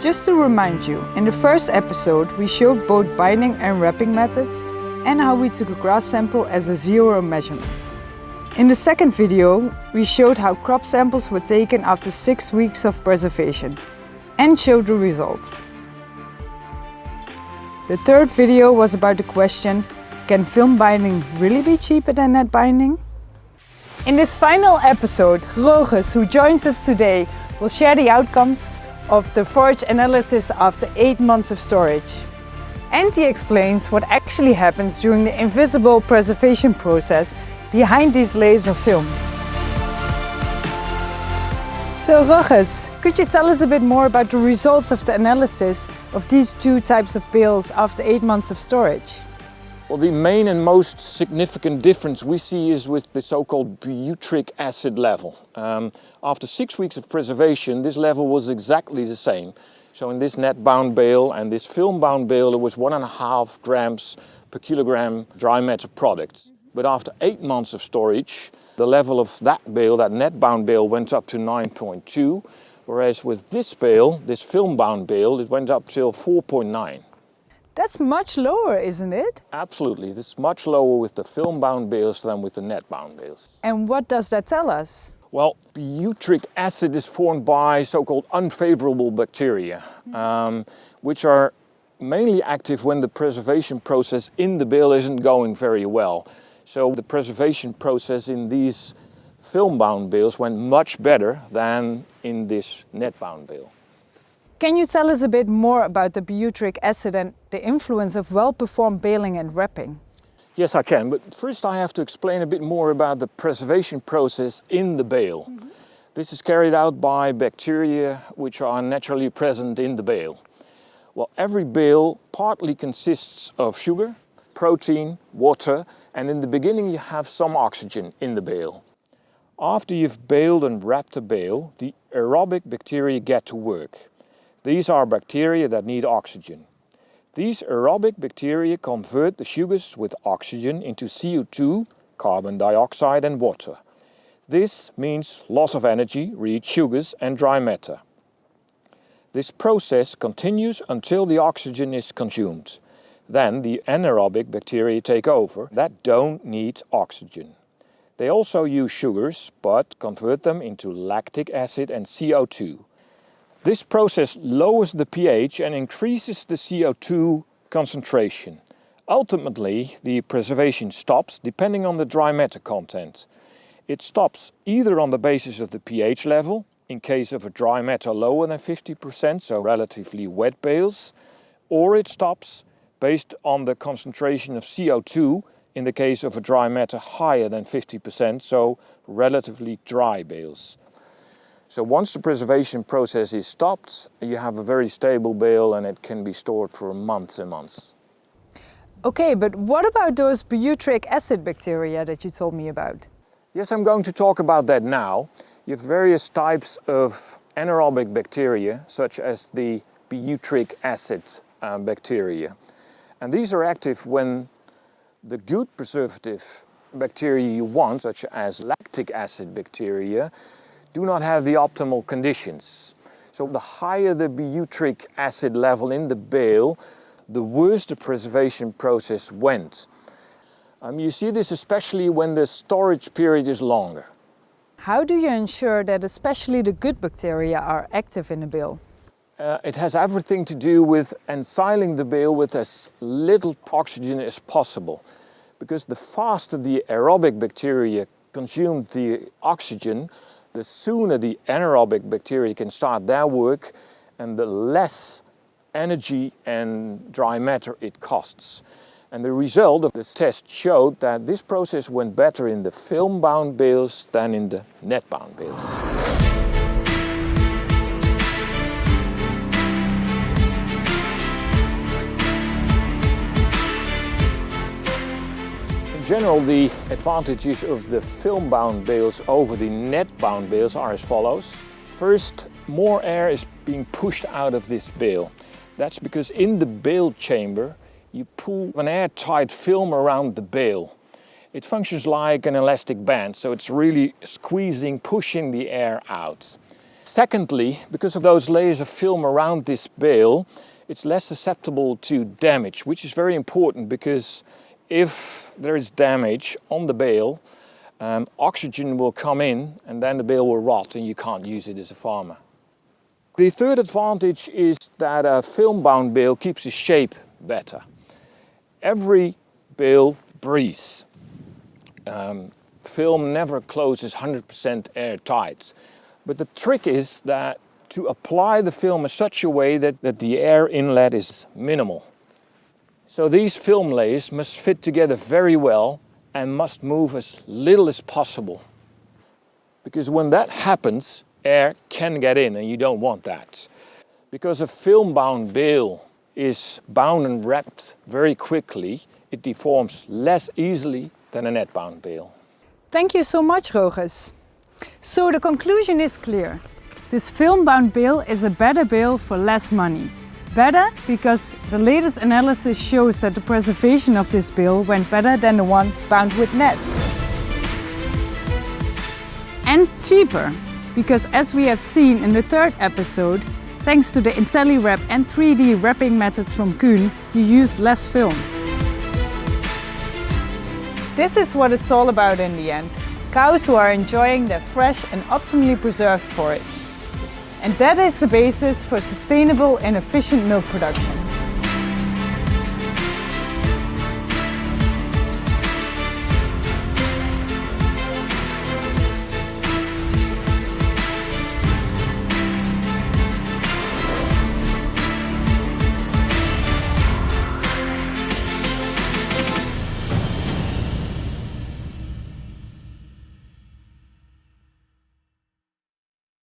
Just to remind you, in the first episode we showed both binding and wrapping methods and how we took a grass sample as a zero measurement. In the second video, we showed how crop samples were taken after 6 weeks of preservation and showed the results. The third video was about the question, can film binding really be cheaper than net binding? In this final episode, Roges, who joins us today, will share the outcomes of the forage analysis after 8 months of storage. And he explains what actually happens during the invisible preservation process behind these layers of film. So Roges, could you tell us a bit more about the results of the analysis of these two types of bales after 8 months of storage? Well, the main and most significant difference we see is with the so-called butyric acid level. After 6 weeks of preservation, this level was exactly the same. So in this net-bound bale and this film-bound bale, it was 1.5 grams per kilogram dry matter product. But after 8 months of storage, the level of that bale, that net-bound bale, went up to 9.2, whereas with this bale, this film-bound bale, it went up till 4.9. That's much lower, isn't it? Absolutely, it's much lower with the film-bound bales than with the net-bound bales. And what does that tell us? Well, butyric acid is formed by so-called unfavorable bacteria, which are mainly active when the preservation process in the bale isn't going very well. So the preservation process in these film-bound bales went much better than in this net-bound bale. Can you tell us a bit more about the butyric acid and the influence of well-performed baling and wrapping? Yes, I can, but first I have to explain a bit more about the preservation process in the bale. This is carried out by bacteria which are naturally present in the bale. Well, every bale partly consists of sugar, protein, water, and in the beginning you have some oxygen in the bale. After you've baled and wrapped a bale, the aerobic bacteria get to work. These are bacteria that need oxygen. These aerobic bacteria convert the sugars with oxygen into CO2, carbon dioxide and water. This means loss of energy, read sugars and dry matter. This process continues until the oxygen is consumed. Then the anaerobic bacteria take over that don't need oxygen. They also use sugars but convert them into lactic acid and CO2. This process lowers the pH and increases the CO2 concentration. Ultimately, the preservation stops depending on the dry matter content. It stops either on the basis of the pH level, in case of a dry matter lower than 50%, so relatively wet bales, or it stops based on the concentration of CO2 in the case of a dry matter higher than 50%, so relatively dry bales. So once the preservation process is stopped, you have a very stable bale and it can be stored for months and months. Okay, but what about those butyric acid bacteria that you told me about? Yes, I'm going to talk about that now. You have various types of anaerobic bacteria, such as the butyric acid bacteria. And these are active when the good preservative bacteria you want, such as lactic acid bacteria, do not have the optimal conditions. So the higher the butyric acid level in the bale, the worse the preservation process went. You see this especially when the storage period is longer. How do you ensure that especially the good bacteria are active in the bale? It has everything to do with ensiling the bale with as little oxygen as possible. Because the faster the aerobic bacteria consume the oxygen, the sooner the anaerobic bacteria can start their work and the less energy and dry matter it costs. And the result of this test showed that this process went better in the film-bound bales than in the net-bound bales. In general, the advantages of the film-bound bales over the net-bound bales are as follows. First, more air is being pushed out of this bale. That's because in the bale chamber, you pull an airtight film around the bale. It functions like an elastic band, so it's really squeezing, pushing the air out. Secondly, because of those layers of film around this bale, it's less susceptible to damage, which is very important because if there is damage on the bale, oxygen will come in and then the bale will rot and you can't use it as a farmer. The third advantage is that a film-bound bale keeps its shape better. Every bale breathes. Film never closes 100% airtight. But the trick is that to apply the film in such a way that the air inlet is minimal. So these film layers must fit together very well and must move as little as possible. Because when that happens, air can get in and you don't want that. Because a film-bound bale is bound and wrapped very quickly, it deforms less easily than a net-bound bale. Thank you so much, Roges. So the conclusion is clear. This film-bound bale is a better bale for less money. Better because the latest analysis shows that the preservation of this bale went better than the one bound with net. And cheaper because, as we have seen in the third episode, thanks to the IntelliWrap and 3D wrapping methods from KUHN, you use less film. This is what it's all about in the end. Cows who are enjoying their fresh and optimally preserved forage. And that is the basis for sustainable and efficient milk production.